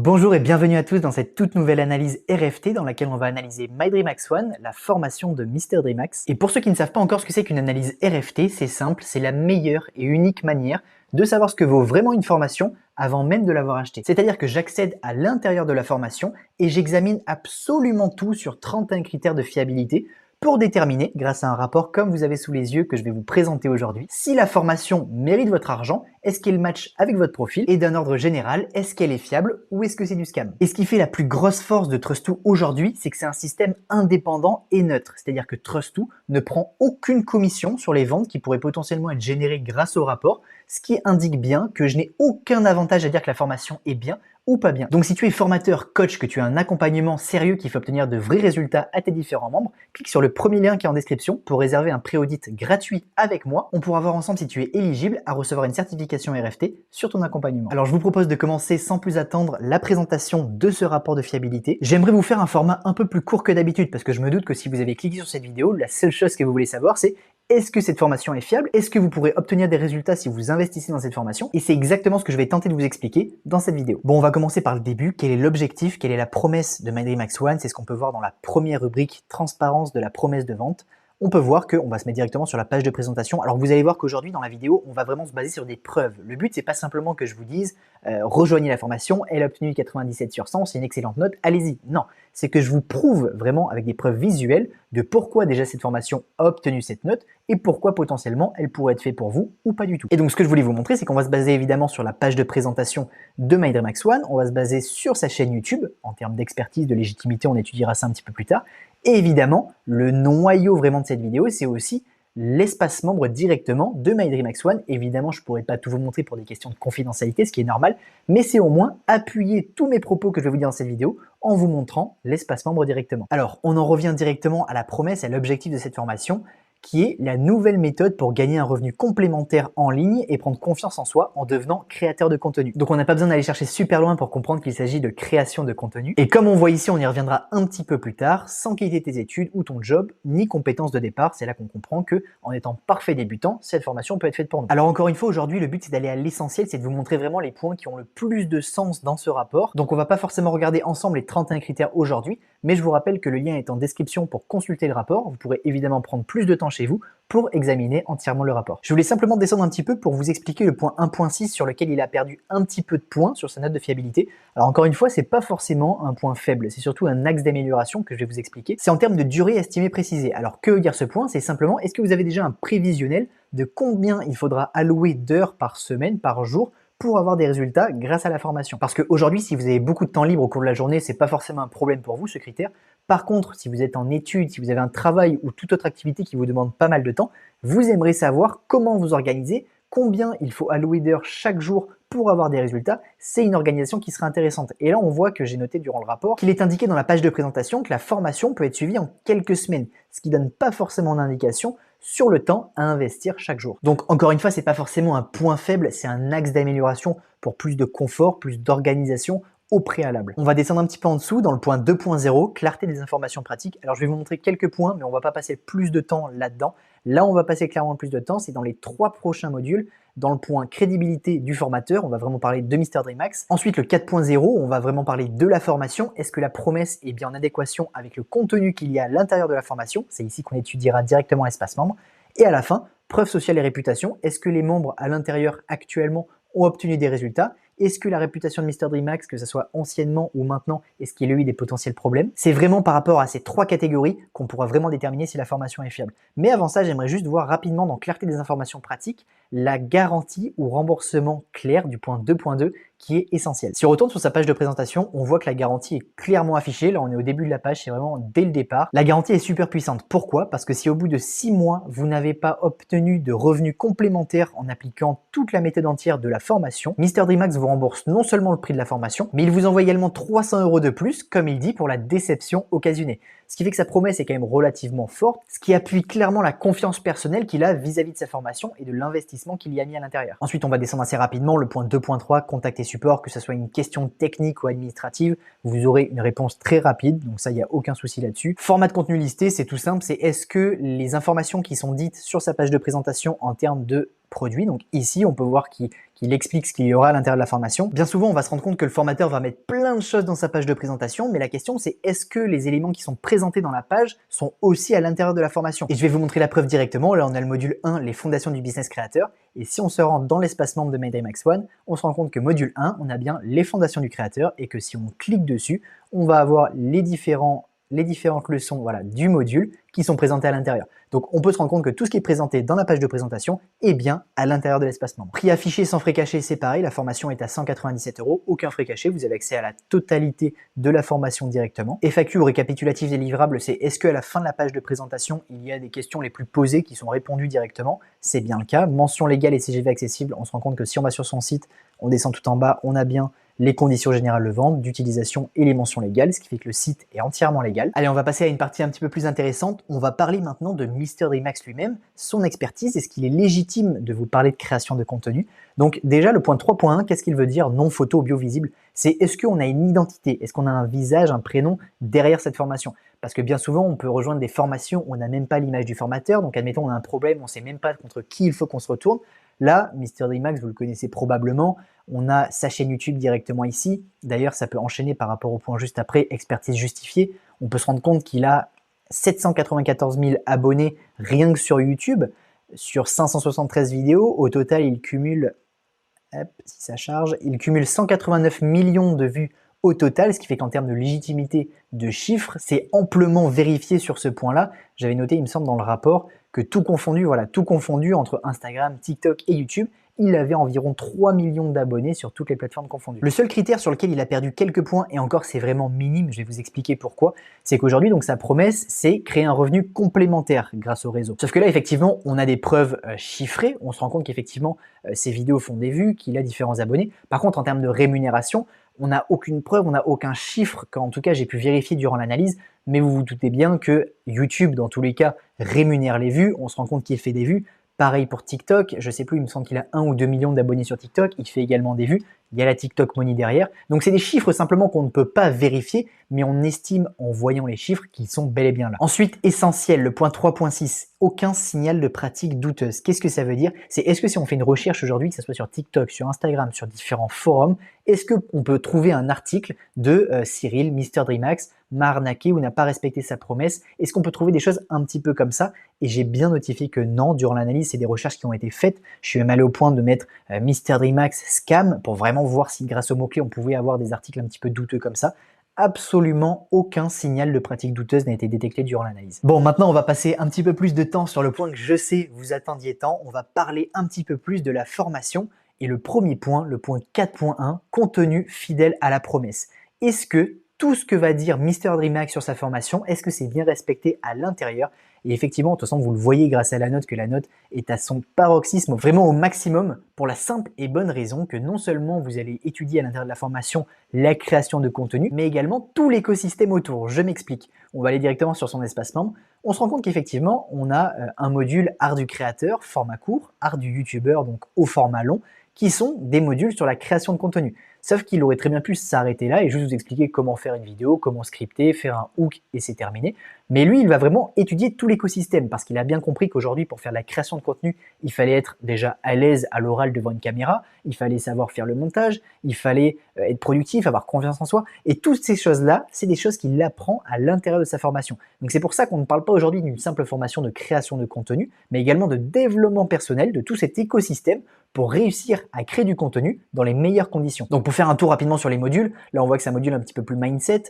Bonjour et bienvenue à tous dans cette toute nouvelle analyse RFT dans laquelle on va analyser My Dream Axe One, la formation de Mr. Dream Axe. Et pour ceux qui ne savent pas encore ce que c'est qu'une analyse RFT, c'est simple, c'est la meilleure et unique manière de savoir ce que vaut vraiment une formation avant même de l'avoir achetée. C'est-à-dire que j'accède à l'intérieur de la formation et j'examine absolument tout sur 31 critères de fiabilité pour déterminer, grâce à un rapport comme vous avez sous les yeux que je vais vous présenter aujourd'hui, si la formation mérite votre argent, est-ce qu'elle match avec votre profil et d'un ordre général, est-ce qu'elle est fiable ou est-ce que c'est du scam? Et ce qui fait la plus grosse force de Trust2 aujourd'hui, c'est que c'est un système indépendant et neutre, c'est-à-dire que Trust2 ne prend aucune commission sur les ventes qui pourraient potentiellement être générées grâce au rapport, ce qui indique bien que je n'ai aucun avantage à dire que la formation est bien ou pas bien. Donc si tu es formateur, coach, que tu as un accompagnement sérieux qui fait obtenir de vrais résultats à tes différents membres, clique sur le premier lien qui est en description pour réserver un pré-audit gratuit avec moi. On pourra voir ensemble si tu es éligible à recevoir une certification RFT sur ton accompagnement. Alors je vous propose de commencer sans plus attendre la présentation de ce rapport de fiabilité. J'aimerais vous faire un format un peu plus court que d'habitude parce que je me doute que si vous avez cliqué sur cette vidéo, la seule chose que vous voulez savoir c'est est-ce que cette formation est fiable? Est-ce que vous pourrez obtenir des résultats si vous investissez dans cette formation? Et c'est exactement ce que je vais tenter de vous expliquer dans cette vidéo. Bon, on va commencer par le début. Quel est l'objectif? Quelle est la promesse de My Dream Axe One? C'est ce qu'on peut voir dans la première rubrique transparence de la promesse de vente. On peut voir qu'on va se mettre directement sur la page de présentation. Alors vous allez voir qu'aujourd'hui dans la vidéo, on va vraiment se baser sur des preuves. Le but c'est pas simplement que je vous dise rejoignez la formation, elle a obtenu 97 sur 100, c'est une excellente note, allez-y. Non, c'est que je vous prouve vraiment avec des preuves visuelles de pourquoi déjà cette formation a obtenu cette note et pourquoi potentiellement elle pourrait être faite pour vous ou pas du tout. Et donc ce que je voulais vous montrer, c'est qu'on va se baser évidemment sur la page de présentation de My Dream Axe One, on va se baser sur sa chaîne YouTube, en termes d'expertise, de légitimité, on étudiera ça un petit peu plus tard. Et évidemment, le noyau vraiment de cette vidéo, c'est aussi l'espace membre directement de My Dream Axe One. Évidemment, je ne pourrais pas tout vous montrer pour des questions de confidentialité, ce qui est normal, mais c'est au moins appuyer tous mes propos que je vais vous dire dans cette vidéo en vous montrant l'espace membre directement. Alors, on en revient directement à la promesse et à l'objectif de cette formation, qui est la nouvelle méthode pour gagner un revenu complémentaire en ligne et prendre confiance en soi en devenant créateur de contenu. Donc on n'a pas besoin d'aller chercher super loin pour comprendre qu'il s'agit de création de contenu. Et comme on voit ici, on y reviendra un petit peu plus tard, sans quitter tes études ou ton job, ni compétences de départ, c'est là qu'on comprend que en étant parfait débutant, cette formation peut être faite pour nous. Alors encore une fois, aujourd'hui, le but c'est d'aller à l'essentiel, c'est de vous montrer vraiment les points qui ont le plus de sens dans ce rapport. Donc on va pas forcément regarder ensemble les 31 critères aujourd'hui, mais je vous rappelle que le lien est en description pour consulter le rapport. Vous pourrez évidemment prendre plus de temps chez vous pour examiner entièrement le rapport. Je voulais simplement descendre un petit peu pour vous expliquer le point 1.6 sur lequel il a perdu un petit peu de points sur sa note de fiabilité. Alors encore une fois, c'est pas forcément un point faible, c'est surtout un axe d'amélioration que je vais vous expliquer. C'est en termes de durée estimée précisée. Alors que veut dire ce point? C'est simplement, est-ce que vous avez déjà un prévisionnel de combien il faudra allouer d'heures par semaine, par jour, pour avoir des résultats grâce à la formation. Parce qu'aujourd'hui, si vous avez beaucoup de temps libre au cours de la journée, c'est pas forcément un problème pour vous, ce critère. Par contre, si vous êtes en études, si vous avez un travail ou toute autre activité qui vous demande pas mal de temps, vous aimeriez savoir comment vous organiser, combien il faut allouer d'heures chaque jour pour avoir des résultats, c'est une organisation qui serait intéressante. Et là, on voit que j'ai noté durant le rapport qu'il est indiqué dans la page de présentation que la formation peut être suivie en quelques semaines, ce qui donne pas forcément d'indication sur le temps à investir chaque jour. Donc encore une fois, c'est pas forcément un point faible, c'est un axe d'amélioration pour plus de confort, plus d'organisation au préalable. On va descendre un petit peu en dessous dans le point 2.0, clarté des informations pratiques. Alors je vais vous montrer quelques points, mais on va pas passer plus de temps là-dedans. Là, on va passer clairement plus de temps, c'est dans les 3 prochains modules. Dans le point crédibilité du formateur, on va vraiment parler de Mr. Dream Axe. Ensuite, le 4.0, on va vraiment parler de la formation. Est-ce que la promesse est bien en adéquation avec le contenu qu'il y a à l'intérieur de la formation? C'est ici qu'on étudiera directement l'espace membre. Et à la fin, preuve sociale et réputation. Est-ce que les membres à l'intérieur actuellement ont obtenu des résultats? Est-ce que la réputation de Mr. Dream Axe, que ce soit anciennement ou maintenant, est-ce qu'il y a eu des potentiels problèmes? C'est vraiment par rapport à ces 3 catégories qu'on pourra vraiment déterminer si la formation est fiable. Mais avant ça, j'aimerais juste voir rapidement dans clarté des informations pratiques la garantie ou remboursement clair du point 2.2 qui est essentiel. Si on retourne sur sa page de présentation, on voit que la garantie est clairement affichée. Là, on est au début de la page, c'est vraiment dès le départ. La garantie est super puissante. Pourquoi? Parce que si au bout de 6 mois, vous n'avez pas obtenu de revenus complémentaires en appliquant toute la méthode entière de la formation, Mr. Dream Axe vous rembourse non seulement le prix de la formation, mais il vous envoie également 300 € de plus, comme il dit, pour la déception occasionnée. ce qui fait que sa promesse est quand même relativement forte, ce qui appuie clairement la confiance personnelle qu'il a vis-à-vis de sa formation et de l'investissement qu'il y a mis à l'intérieur. Ensuite, on va descendre assez rapidement, le point 2.3, contacter support, que ce soit une question technique ou administrative, vous aurez une réponse très rapide, donc ça, il n'y a aucun souci là-dessus. Format de contenu listé, c'est tout simple, c'est est-ce que les informations qui sont dites sur sa page de présentation en termes de produit. Donc ici, on peut voir qu'il explique ce qu'il y aura à l'intérieur de la formation. Bien souvent, on va se rendre compte que le formateur va mettre plein de choses dans sa page de présentation, mais la question c'est est-ce que les éléments qui sont présentés dans la page sont aussi à l'intérieur de la formation? Et je vais vous montrer la preuve directement. Là, on a le module 1, les fondations du business créateur. Et si on se rend dans l'espace membre de MyDreamX One, on se rend compte que module 1, on a bien les fondations du créateur et que si on clique dessus, on va avoir les différentes leçons du module qui sont présentées à l'intérieur. Donc on peut se rendre compte que tout ce qui est présenté dans la page de présentation est bien à l'intérieur de l'espace membre. Prix affiché sans frais cachés, c'est pareil, la formation est à 197 €, aucun frais caché, vous avez accès à la totalité de la formation directement. FAQ ou récapitulatif des livrables, c'est est-ce qu'à la fin de la page de présentation, il y a des questions les plus posées qui sont répondues directement? C'est bien le cas. Mention légale et CGV accessible, on se rend compte que si on va sur son site, on descend tout en bas, on a bien les conditions générales de vente, d'utilisation et les mentions légales, ce qui fait que le site est entièrement légal. Allez, on va passer à une partie un petit peu plus intéressante. On va parler maintenant de MrDreamHack lui-même, son expertise. Est-ce qu'il est légitime de vous parler de création de contenu? Donc déjà, le point 3.1, qu'est-ce qu'il veut dire non photo biovisible? C'est est-ce qu'on a une identité? Est-ce qu'on a un visage, un prénom derrière cette formation? Parce que bien souvent, on peut rejoindre des formations où on n'a même pas l'image du formateur. Donc admettons, on a un problème, on ne sait même pas contre qui il faut qu'on se retourne. Là, MrDreamHack, vous le connaissez probablement, on a sa chaîne YouTube directement ici. D'ailleurs, ça peut enchaîner par rapport au point juste après, expertise justifiée. On peut se rendre compte qu'il a 794 000 abonnés rien que sur YouTube, sur 573 vidéos. Au total, il cumule, si ça charge, il cumule 189 millions de vues au total, ce qui fait qu'en termes de légitimité de chiffres, c'est amplement vérifié sur ce point-là. J'avais noté, il me semble, dans le rapport, que tout confondu entre Instagram, TikTok et YouTube, il avait environ 3 millions d'abonnés sur toutes les plateformes confondues. Le seul critère sur lequel il a perdu quelques points, et encore c'est vraiment minime, je vais vous expliquer pourquoi, c'est qu'aujourd'hui, donc sa promesse, c'est créer un revenu complémentaire grâce au réseau. Sauf que là, effectivement, on a des preuves chiffrées, on se rend compte qu'effectivement, ses vidéos font des vues, qu'il a différents abonnés. Par contre, en termes de rémunération, on n'a aucune preuve, on n'a aucun chiffre, qu'en tout cas j'ai pu vérifier durant l'analyse, mais vous vous doutez bien que YouTube, dans tous les cas, rémunère les vues, on se rend compte qu'il fait des vues. Pareil pour TikTok, je sais plus, il me semble qu'il a 1 ou 2 millions d'abonnés sur TikTok, il fait également des vues, il y a la TikTok Money derrière. Donc c'est des chiffres simplement qu'on ne peut pas vérifier, mais on estime en voyant les chiffres qu'ils sont bel et bien là. Ensuite, essentiel, le point 3.6, aucun signal de pratique douteuse. Qu'est-ce que ça veut dire? C'est est-ce que si on fait une recherche aujourd'hui, que ce soit sur TikTok, sur Instagram, sur différents forums, est-ce qu'on peut trouver un article de Cyril, MrDreamHack, m'a arnaqué ou n'a pas respecté sa promesse? Est-ce qu'on peut trouver des choses un petit peu comme ça? Et j'ai bien notifié que non, durant l'analyse, c'est des recherches qui ont été faites. Je suis même allé au point de mettre MrDreamHack scam pour vraiment voir si grâce aux mots-clés, on pouvait avoir des articles un petit peu douteux comme ça. Absolument aucun signal de pratique douteuse n'a été détecté durant l'analyse. Bon, maintenant on va passer un petit peu plus de temps sur le point que je sais vous attendiez tant. On va parler un petit peu plus de la formation. Et le premier point, le point 4.1, contenu fidèle à la promesse. Est-ce que tout ce que va dire MrDreamHack sur sa formation, est-ce que c'est bien respecté à l'intérieur? Et effectivement, de toute façon, vous le voyez grâce à la note, que la note est à son paroxysme, vraiment au maximum, pour la simple et bonne raison que non seulement vous allez étudier à l'intérieur de la formation la création de contenu, mais également tout l'écosystème autour. Je m'explique. On va aller directement sur son espace membre. On se rend compte qu'effectivement, on a un module art du créateur, format court, art du youtubeur, donc au format long, qui sont des modules sur la création de contenu. Sauf qu'il aurait très bien pu s'arrêter là et juste vous expliquer comment faire une vidéo, comment scripter, faire un hook et c'est terminé. Mais lui, il va vraiment étudier tout l'écosystème parce qu'il a bien compris qu'aujourd'hui, pour faire de la création de contenu, il fallait être déjà à l'aise à l'oral devant une caméra, il fallait savoir faire le montage, il fallait être productif, avoir confiance en soi. Et toutes ces choses-là, c'est des choses qu'il apprend à l'intérieur de sa formation. Donc c'est pour ça qu'on ne parle pas aujourd'hui d'une simple formation de création de contenu, mais également de développement personnel de tout cet écosystème pour réussir à créer du contenu dans les meilleures conditions. Donc pour faire un tour rapidement sur les modules, là on voit que c'est un module un petit peu plus mindset,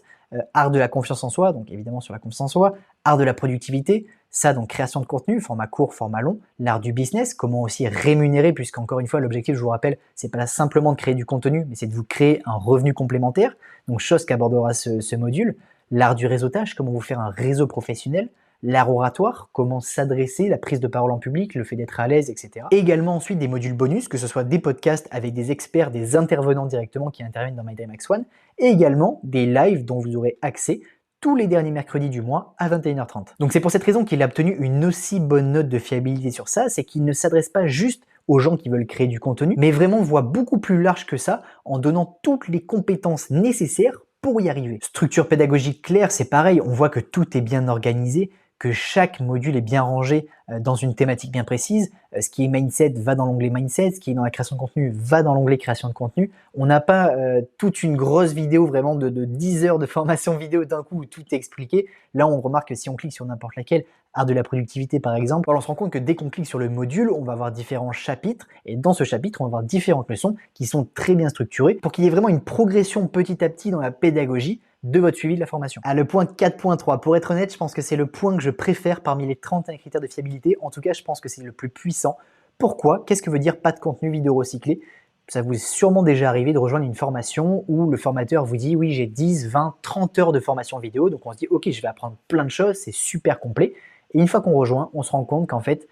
art de la confiance en soi, donc évidemment sur la confiance en soi, art de la productivité, ça donc création de contenu, format court, format long, l'art du business, comment aussi rémunérer, puisqu'encore une fois l'objectif, je vous rappelle, c'est pas simplement de créer du contenu, mais c'est de vous créer un revenu complémentaire, donc chose qu'abordera ce module, l'art du réseautage, comment vous faire un réseau professionnel, l'art oratoire, comment s'adresser, la prise de parole en public, le fait d'être à l'aise, etc. Et également ensuite des modules bonus, que ce soit des podcasts avec des experts, des intervenants directement qui interviennent dans MyDreamX One, et également des lives dont vous aurez accès tous les derniers mercredis du mois à 21h30. Donc c'est pour cette raison qu'il a obtenu une aussi bonne note de fiabilité sur ça, c'est qu'il ne s'adresse pas juste aux gens qui veulent créer du contenu, mais vraiment voit beaucoup plus large que ça en donnant toutes les compétences nécessaires pour y arriver. Structure pédagogique claire, c'est pareil, on voit que tout est bien organisé, que chaque module est bien rangé dans une thématique bien précise. Ce qui est mindset va dans l'onglet mindset, ce qui est dans la création de contenu va dans l'onglet création de contenu. On n'a pas toute une grosse vidéo vraiment de 10 heures de formation vidéo d'un coup où tout est expliqué. Là, on remarque que si on clique sur n'importe laquelle, art de la productivité par exemple, on se rend compte que dès qu'on clique sur le module, on va avoir différents chapitres et dans ce chapitre, on va avoir différentes leçons qui sont très bien structurées pour qu'il y ait vraiment une progression petit à petit dans la pédagogie de votre suivi de la formation. Le point 4.3, pour être honnête, je pense que c'est le point que je préfère parmi les 31 critères de fiabilité. En tout cas, je pense que c'est le plus puissant. Pourquoi? Qu'est-ce que veut dire pas de contenu vidéo recyclé? Ça vous est sûrement déjà arrivé de rejoindre une formation où le formateur vous dit oui, j'ai 10, 20, 30 heures de formation vidéo, donc on se dit ok, je vais apprendre plein de choses, c'est super complet. Et une fois qu'on rejoint, on se rend compte qu'en fait,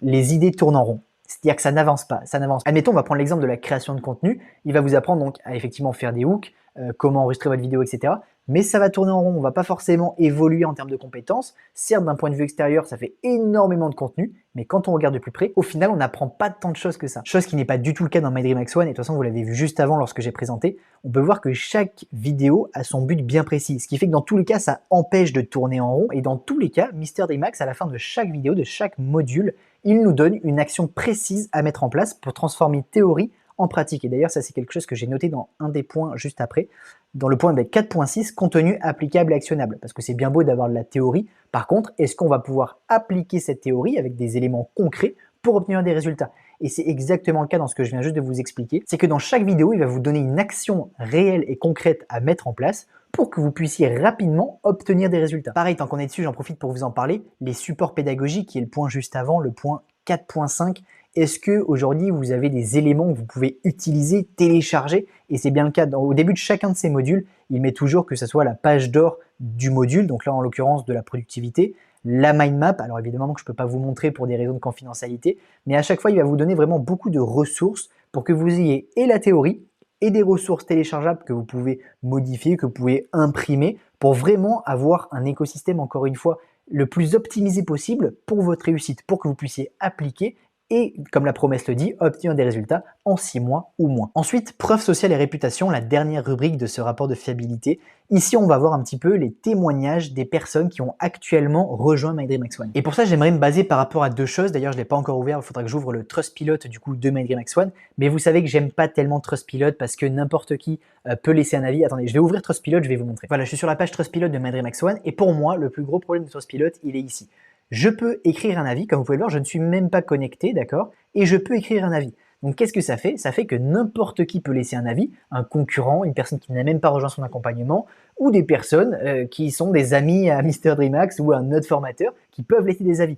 les idées tournent en rond. C'est-à-dire que ça n'avance pas, ça n'avance pas. Admettons, on va prendre l'exemple de la création de contenu. Il va vous apprendre donc à effectivement faire des hooks, comment enregistrer votre vidéo, etc. Mais ça va tourner en rond, on va pas forcément évoluer en termes de compétences. Certes, d'un point de vue extérieur, ça fait énormément de contenu, mais quand on regarde de plus près, au final, on n'apprend pas tant de choses que ça. Chose qui n'est pas du tout le cas dans My Dream Max One, et de toute façon, vous l'avez vu juste avant lorsque j'ai présenté. On peut voir que chaque vidéo a son but bien précis, ce qui fait que dans tous les cas, ça empêche de tourner en rond, et dans tous les cas, Mr. Dream Max, à la fin de chaque vidéo, de chaque module, il nous donne une action précise à mettre en place pour transformer théorie en pratique. Et d'ailleurs, ça c'est quelque chose que j'ai noté dans un des points juste après, dans le point 4.6, contenu applicable et actionnable. Parce que c'est bien beau d'avoir de la théorie, par contre, est-ce qu'on va pouvoir appliquer cette théorie avec des éléments concrets pour obtenir des résultats? Et c'est exactement le cas dans ce que je viens juste de vous expliquer, c'est que dans chaque vidéo, il va vous donner une action réelle et concrète à mettre en place pour que vous puissiez rapidement obtenir des résultats. Pareil, tant qu'on est dessus, j'en profite pour vous en parler, les supports pédagogiques, qui est le point juste avant, le point 4.5, est-ce que aujourd'hui vous avez des éléments que vous pouvez utiliser, télécharger? Et c'est bien le cas. Au début de chacun de ces modules, il met toujours que ce soit la page d'or du module, donc là en l'occurrence de la productivité, la mind map, alors évidemment que je ne peux pas vous montrer pour des raisons de confidentialité, mais à chaque fois il va vous donner vraiment beaucoup de ressources pour que vous ayez et la théorie et des ressources téléchargeables que vous pouvez modifier, que vous pouvez imprimer pour vraiment avoir un écosystème, encore une fois, le plus optimisé possible pour votre réussite, pour que vous puissiez appliquer et, comme la promesse le dit, obtenir des résultats en 6 mois ou moins. Ensuite, preuve sociale et réputation, la dernière rubrique de ce rapport de fiabilité. Ici, on va voir un petit peu les témoignages des personnes qui ont actuellement rejoint My Dream Max One. Et pour ça, j'aimerais me baser par rapport à deux choses. D'ailleurs, je ne l'ai pas encore ouvert, il faudra que j'ouvre le Trustpilot du coup de My Dream Max One. Mais vous savez que j'aime pas tellement Trustpilot parce que n'importe qui peut laisser un avis. Attendez, je vais ouvrir Trustpilot, je vais vous montrer. Voilà, je suis sur la page Trustpilot de My Dream Max One et pour moi, le plus gros problème de Trustpilot, il est ici. Je peux écrire un avis, comme vous pouvez le voir, je ne suis même pas connecté, d'accord? Et je peux écrire un avis. Donc qu'est-ce que ça fait? Ça fait que n'importe qui peut laisser un avis, un concurrent, une personne qui n'a même pas rejoint son accompagnement, ou des personnes qui sont des amis à Mr. Dream Max ou à un autre formateur qui peuvent laisser des avis.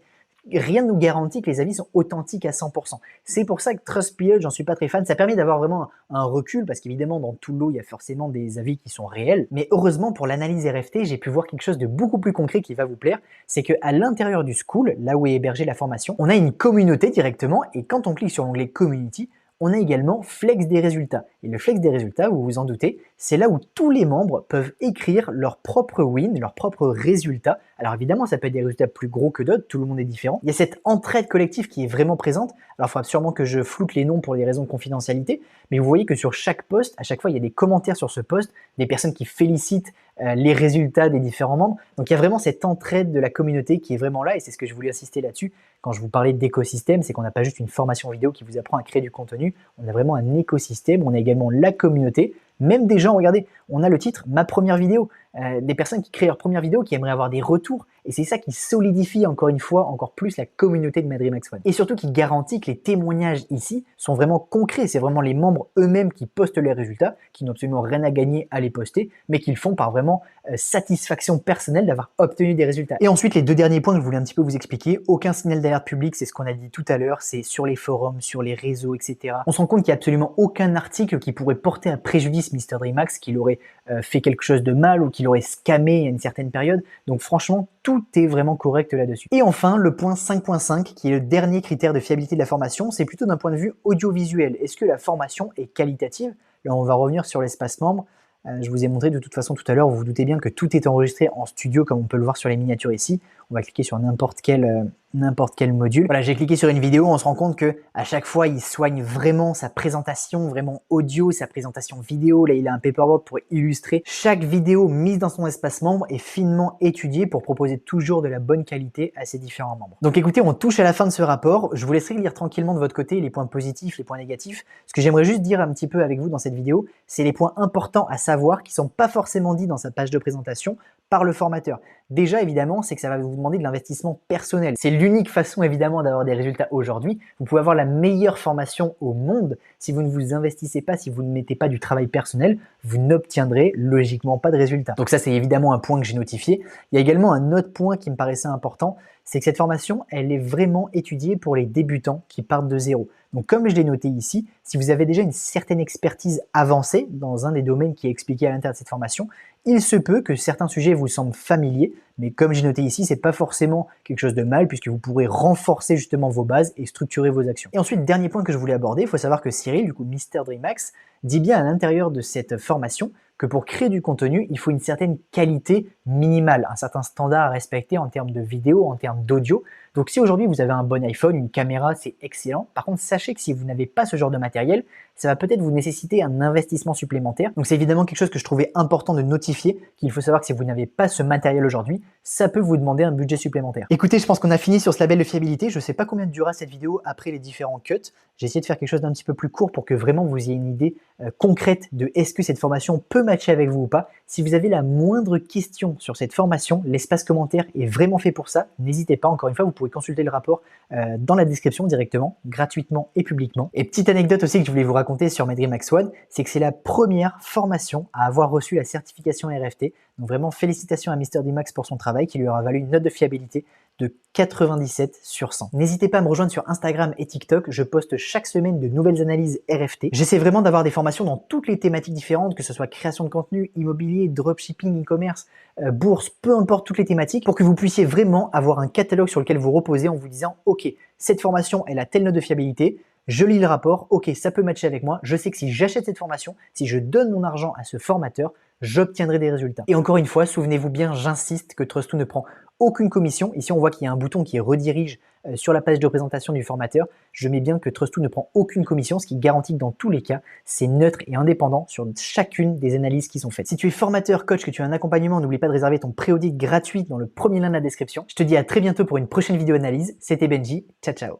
Rien ne nous garantit que les avis sont authentiques à 100%. C'est pour ça que Trustpilot, j'en suis pas très fan. Ça permet d'avoir vraiment un recul parce qu'évidemment, dans tout le lot, il y a forcément des avis qui sont réels. Mais heureusement, pour l'analyse RFT, j'ai pu voir quelque chose de beaucoup plus concret qui va vous plaire. C'est qu'à l'intérieur du school, là où est hébergée la formation, on a une communauté directement et quand on clique sur l'onglet Community, on a également Flex des résultats. Et le Flex des résultats, vous vous en doutez, c'est là où tous les membres peuvent écrire leurs propres wins, leurs propres résultats. Alors évidemment, ça peut être des résultats plus gros que d'autres, tout le monde est différent. Il y a cette entraide collective qui est vraiment présente. Alors il faudra sûrement que je floute les noms pour des raisons de confidentialité, mais vous voyez que sur chaque post, à chaque fois, il y a des commentaires sur ce post, des personnes qui félicitent les résultats des différents membres. Donc il y a vraiment cette entraide de la communauté qui est vraiment là et c'est ce que je voulais insister là-dessus quand je vous parlais d'écosystème, c'est qu'on n'a pas juste une formation vidéo qui vous apprend à créer du contenu, on a vraiment un écosystème, on a également la communauté, même des gens, regardez, on a le titre « Ma première vidéo », des personnes qui créent leur première vidéo, qui aimeraient avoir des retours, et c'est ça qui solidifie encore une fois, encore plus la communauté de My Dream Max One. Et surtout qui garantit que les témoignages ici sont vraiment concrets, c'est vraiment les membres eux-mêmes qui postent les résultats, qui n'ont absolument rien à gagner à les poster, mais qui le font par vraiment satisfaction personnelle d'avoir obtenu des résultats. Et ensuite, les deux derniers points que je voulais un petit peu vous expliquer, aucun signal d'alerte public, c'est ce qu'on a dit tout à l'heure, c'est sur les forums, sur les réseaux, etc. On se rend compte qu'il n'y a absolument aucun article qui pourrait porter un préjudice Mr. Dream Max, qu'il aurait fait quelque chose de mal ou qu'il aurait scammé à une certaine période. Donc franchement, tout est vraiment correct là-dessus. Et enfin, le point 5.5, qui est le dernier critère de fiabilité de la formation, c'est plutôt d'un point de vue audiovisuel. Est-ce que la formation est qualitative? Là, on va revenir sur l'espace membre. Je vous ai montré de toute façon tout à l'heure, vous vous doutez bien que tout est enregistré en studio comme on peut le voir sur les miniatures ici. On va cliquer sur n'importe quel module. Voilà, j'ai cliqué sur une vidéo, on se rend compte que à chaque fois, il soigne vraiment sa présentation, vraiment audio, sa présentation vidéo. Là, il a un paperboard pour illustrer. Chaque vidéo mise dans son espace membre est finement étudiée pour proposer toujours de la bonne qualité à ses différents membres. Donc écoutez, on touche à la fin de ce rapport. Je vous laisserai lire tranquillement de votre côté les points positifs, les points négatifs. Ce que j'aimerais juste dire un petit peu avec vous dans cette vidéo, c'est les points importants à savoir qui ne sont pas forcément dits dans sa page de présentation par le formateur. Déjà, évidemment, c'est que ça va vous demander de l'investissement personnel. C'est l'unique façon, évidemment, d'avoir des résultats aujourd'hui. Vous pouvez avoir la meilleure formation au monde. Si vous ne vous investissez pas, si vous ne mettez pas du travail personnel, vous n'obtiendrez logiquement pas de résultats. Donc ça, c'est évidemment un point que j'ai notifié. Il y a également un autre point qui me paraissait important, c'est que cette formation, elle est vraiment étudiée pour les débutants qui partent de zéro. Donc comme je l'ai noté ici, si vous avez déjà une certaine expertise avancée dans un des domaines qui est expliqué à l'intérieur de cette formation, il se peut que certains sujets vous semblent familiers, mais comme j'ai noté ici, c'est pas forcément quelque chose de mal puisque vous pourrez renforcer justement vos bases et structurer vos actions. Et ensuite, dernier point que je voulais aborder, il faut savoir que Cyril, du coup Mr DreamHack, dit bien à l'intérieur de cette formation que pour créer du contenu, il faut une certaine qualité minimale, un certain standard à respecter en termes de vidéo, en termes d'audio. Donc si aujourd'hui vous avez un bon iPhone, une caméra, c'est excellent. Par contre, sachez que si vous n'avez pas ce genre de matériel, ça va peut-être vous nécessiter un investissement supplémentaire. Donc c'est évidemment quelque chose que je trouvais important de notifier, qu'il faut savoir que si vous n'avez pas ce matériel aujourd'hui, ça peut vous demander un budget supplémentaire. Écoutez, je pense qu'on a fini sur ce label de fiabilité. Je ne sais pas combien durera cette vidéo après les différents cuts. J'ai essayé de faire quelque chose d'un petit peu plus court pour que vraiment vous ayez une idée concrète de est-ce que cette formation peut matcher avec vous ou pas. Si vous avez la moindre question sur cette formation, l'espace commentaire est vraiment fait pour ça. N'hésitez pas, encore une fois, vous pouvez consulter le rapport dans la description directement, gratuitement et publiquement. Et petite anecdote aussi que je voulais vous raconter sur MyDreamHack One, c'est que c'est la première formation à avoir reçu la certification RFT. Donc vraiment félicitations à Mr DreamHack pour son travail qui lui aura valu une note de fiabilité de 97 sur 100. N'hésitez pas à me rejoindre sur Instagram et TikTok, je poste chaque semaine de nouvelles analyses RFT. J'essaie vraiment d'avoir des formations dans toutes les thématiques différentes, que ce soit création de contenu, immobilier, dropshipping, e-commerce, bourse, peu importe toutes les thématiques, pour que vous puissiez vraiment avoir un catalogue sur lequel vous reposez en vous disant « Ok, cette formation, elle a telle note de fiabilité, je lis le rapport, ok, ça peut matcher avec moi, je sais que si j'achète cette formation, si je donne mon argent à ce formateur, j'obtiendrai des résultats. » Et encore une fois, souvenez-vous bien, j'insiste que Trust2 ne prend aucune commission. Ici, on voit qu'il y a un bouton qui redirige sur la page de présentation du formateur. Je mets bien que Trust2 ne prend aucune commission, ce qui garantit que dans tous les cas, c'est neutre et indépendant sur chacune des analyses qui sont faites. Si tu es formateur, coach, que tu as un accompagnement, n'oublie pas de réserver ton pré-audit gratuit dans le premier lien de la description. Je te dis à très bientôt pour une prochaine vidéo analyse. C'était Benji. Ciao, ciao.